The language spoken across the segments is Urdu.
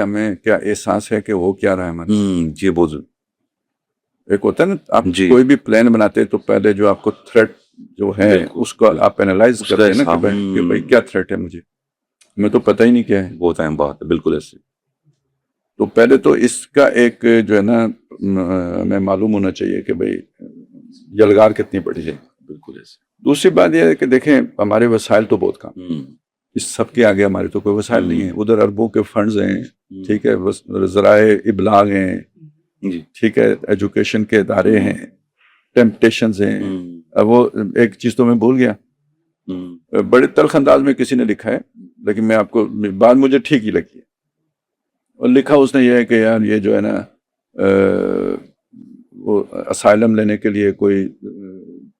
ہمیں کیا احساس ہے کہ وہ کیا رہا ہے ہمارے. یہ بہت ایک ہوتا ہے نا آپ کوئی بھی پلان بناتے تو پہلے جو آپ کو تھریٹ جو ہے اس کو آپ اینالائز کرتے ہیں نا کہ بھائی کیا تھریٹ ہے مجھے, میں تو پتہ ہی نہیں کیا ہے. بہت اہم بات ہے, بالکل ایسے. تو پہلے تو اس کا ایک جو ہے نا ہمیں معلوم ہونا چاہیے کہ بھائی یلغار کتنی بڑی ہے. بالکل ایسے. دوسری بات یہ ہے کہ دیکھیں ہمارے وسائل تو بہت کم, اس سب کے آگے ہمارے تو کوئی وسائل نہیں ہے. ادھر اربوں کے فنڈز ہیں, ٹھیک ہے, ذرائع ابلاغ ہیں, ٹھیک ہے, ایجوکیشن کے ادارے ہیں, ٹیمپٹیشنز ہیں. اب وہ ایک چیز تو میں بھول گیا, بڑے تلخ انداز میں کسی نے لکھا ہے لیکن میں آپ کو بات مجھے ٹھیک ہی لگی ہے. اور لکھا اس نے یہ ہے کہ یار یہ جو ہے نا وہ اسائلم لینے کے لیے کوئی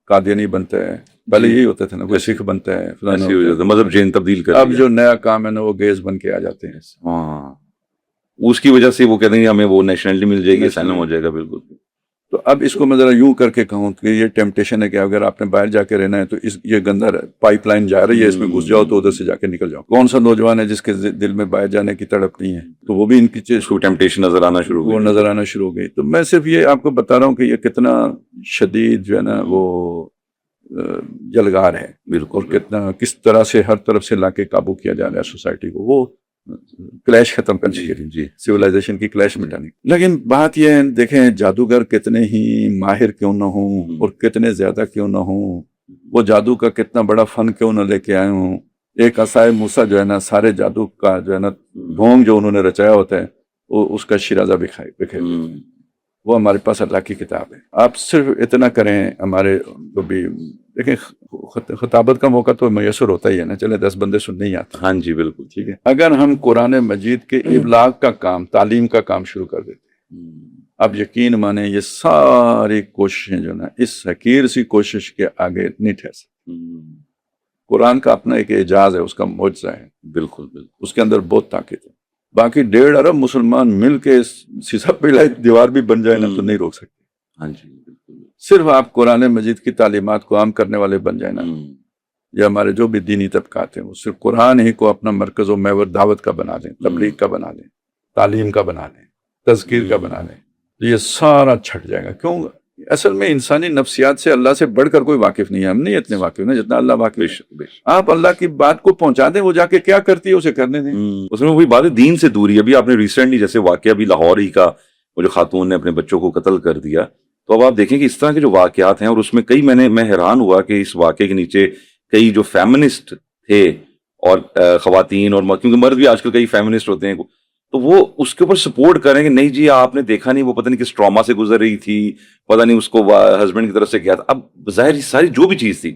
قادیانی بنتا ہے, پہلے یہی ہوتا تھا نا, کوئی سکھ بنتا ہے, مذہب جین تبدیل کر. اب جو نیا کام ہے نا وہ گیز بن کے آ جاتے ہیں. ہاں, اس کی وجہ سے وہ کہتے ہیں ہمیں وہ نیشنلٹی مل جائے گی, اسائلم ہو جائے گا. بالکل. تو اب اس کو میں ذرا یوں کر کے کہوں کہ یہ ٹیمپٹیشن ہے کہ اگر آپ نے باہر جا کے رہنا ہے تو یہ گندا پائپ لائن جا رہی ہے, اس میں گھس جاؤ تو ادھر سے جا کے نکل جاؤ. کون سا نوجوان ہے جس کے دل میں باہر جانے کی تڑپ نہیں ہے؟ تو وہ بھی ان کی چیز ٹیمپٹیشن نظر آنا شروع ہو گئی. تو میں صرف یہ آپ کو بتا رہا ہوں کہ یہ کتنا شدید جو ہے نا وہ یلغار ہے. بالکل. کتنا کس طرح سے ہر طرف سے لا کے قابو کیا جا رہا ہے سوسائٹی کو, وہ کلیش ختم کرنے کے لیے, سویلائزیشن کی کلیش مٹانے. لیکن بات یہ ہے, دیکھیں جادوگر کتنے ہی ماہر کیوں نہ ہوں اور کتنے زیادہ کیوں نہ ہوں, وہ جادو کا کتنا بڑا فن کیوں نہ لے کے آئے ہوں, ایک عصائے موسیٰ جو ہے نا سارے جادو کا جو ہے نا ڈھونگ جو انہوں نے رچایا ہوتا ہے وہ اس کا شیرازہ بکھیر. وہ ہمارے پاس اللہ کی کتاب ہے. آپ صرف اتنا کریں, ہمارے جو بھی دیکھیں خطابت کا موقع تو میسر ہوتا ہی ہے نا, چلے 10 بندے سن نہیں آتے. ہاں جی بالکل ٹھیک ہے. اگر ہم قرآن مجید کے ابلاغ کا کام, تعلیم کا کام شروع کر دیتے ہیں, اب یقین مانیں یہ ساری کوششیں جو نا اس حقیر سی کوشش کے آگے نہیں ٹھہر سکتی. قرآن کا اپنا ایک اعجاز ہے, اس کا معجزہ ہے. بالکل بالکل. اس کے اندر بہت طاقت ہے. باقی 1.5 ارب مسلمان مل کے سیسا پہ دیوار بھی بن جائے نا تو نہیں روک سکتے. ہاں جی بالکل. صرف آپ قرآن مجید کی تعلیمات کو عام کرنے والے بن جائیں نا, یا ہمارے جو بھی دینی طبقات ہیں وہ صرف قرآن ہی کو اپنا مرکز و محور دعوت کا بنا دیں, تبلیغ کا بنا دیں, تعلیم کا بنا دیں, تذکیر کا بنا دیں, تو یہ سارا چھٹ جائے گا. کیوں؟ اصل میں انسانی نفسیات سے اللہ سے بڑھ کر کوئی واقف نہیں ہے. ہم نہیں اتنے واقف ہیں جتنا اللہ واقف ہے. آپ اللہ کی بات کو پہنچا دیں, وہ جا کے کیا کرتی ہے اسے کرنے دیں. اس میں وہی بات ہے, دین سے دوری. ابھی آپ نے ریسنٹلی جیسے واقعہ بھی لاہور ہی کا, وہ جو خاتون نے اپنے بچوں کو قتل کر دیا, تو اب آپ دیکھیں کہ اس طرح کے جو واقعات ہیں, اور اس میں کئی میں حیران ہوا کہ اس واقعے کے نیچے کئی جو فیمنسٹ تھے اور خواتین, اور کیونکہ مرد بھی آج کل کئی فیمنسٹ ہوتے ہیں, تو وہ اس کے اوپر سپورٹ کریں کہ نہیں جی آپ نے دیکھا نہیں, وہ پتہ نہیں کس ٹراما سے گزر رہی تھی, پتہ نہیں اس کو ہسبینڈ کی طرف سے کیا تھا. اب ظاہر ساری جو بھی چیز تھی,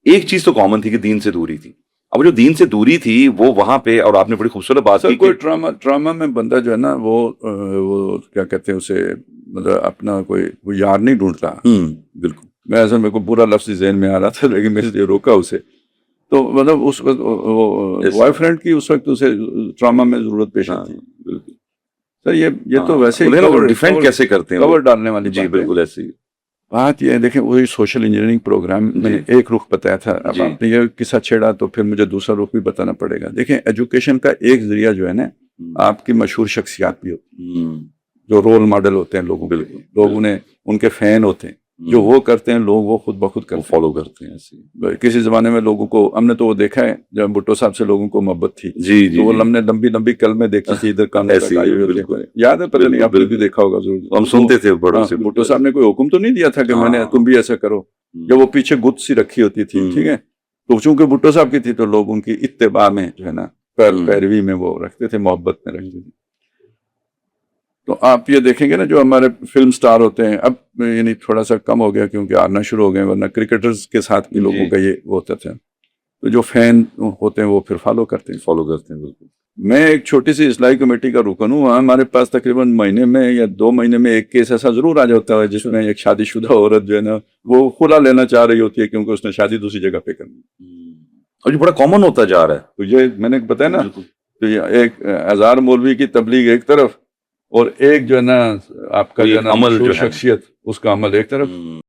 ایک چیز تو کامن تھی کہ دین سے دوری تھی. اب جو دین سے دوری تھی وہ وہاں پہ, اور آپ نے بڑی خوبصورت بات کی, کوئی ٹراما میں بندہ جو ہے نا وہ کیا کہتے ہیں اسے, مطلب اپنا کوئی یار نہیں ڈھونڈتا. بالکل. میں ایسا میرے کو برا لفظ ذہن میں آ رہا تھا لیکن میں نے روکا اسے. تو مطلب اس وقت بوائے فرینڈ کی اس وقت اسے ٹراما میں ضرورت پیش آتی ہے. بالکل سر یہ تو ویسے ڈیفینڈ کیسے کرتے ہیں, کور ڈالنے والی. جی بالکل ایسی بات یہ ہے. دیکھیں وہی سوشل انجینئرنگ پروگرام میں نے ایک رخ بتایا تھا, اب آپ نے یہ قصہ چھیڑا تو پھر مجھے دوسرا رخ بھی بتانا پڑے گا. دیکھیں ایجوکیشن کا ایک ذریعہ جو ہے نا, آپ کی مشہور شخصیات بھی ہوتی ہیں جو رول ماڈل ہوتے ہیں لوگوں کے, لوگ انہیں ان کے فین ہوتے ہیں, جو وہ کرتے ہیں لوگ وہ خود بخود فالو کرتے ہیں. کسی زمانے میں لوگوں کو ہم نے تو وہ دیکھا ہے جب بھٹو صاحب سے لوگوں کو محبت تھی, تو وہ ہم نے لمبی لمبی کلمیں دیکھی تھی ادھر کان یاد ہے, پتہ نہیں آپ نے بھی دیکھا ہوگا ضرور, ہم سنتے تھے. بھٹو صاحب نے کوئی حکم تو نہیں دیا تھا کہ میں نے تم بھی ایسا کرو, جب وہ پیچھے گت سی رکھی ہوتی تھی, ٹھیک ہے, تو چونکہ بھٹو صاحب کی تھی تو لوگ ان کی اتباع میں جو ہے نا پیروی میں وہ رکھتے تھے, محبت میں رکھتے تھے. تو آپ یہ دیکھیں گے نا جو ہمارے فلم سٹار ہوتے ہیں, اب یعنی تھوڑا سا کم ہو گیا کیونکہ آنا شروع ہو گئے, ورنہ کرکٹرز کے ساتھ بھی لوگوں کا یہ ہوتا تھا. تو جو فین ہوتے ہیں وہ پھر فالو کرتے ہیں. بالکل. میں ایک چھوٹی سی اصلاحی کمیٹی کا رکن ہوں. ہمارے پاس تقریباً مہینے میں یا 2 مہینے میں ایک کیس ایسا ضرور آ جاتا ہے جس میں ایک شادی شدہ عورت جو ہے نا وہ خلا لینا چاہ رہی ہوتی ہے کیونکہ اس نے شادی دوسری جگہ پہ کرنی, اور یہ بڑا کامن ہوتا جا رہا ہے. تو یہ میں نے بتایا نا, تو یہ ایک ہزار مولوی کی تبلیغ ایک طرف, اور ایک جو ہے نا آپ کا جو ہے نا عمل, جو شخصیت اس کا عمل ایک طرف.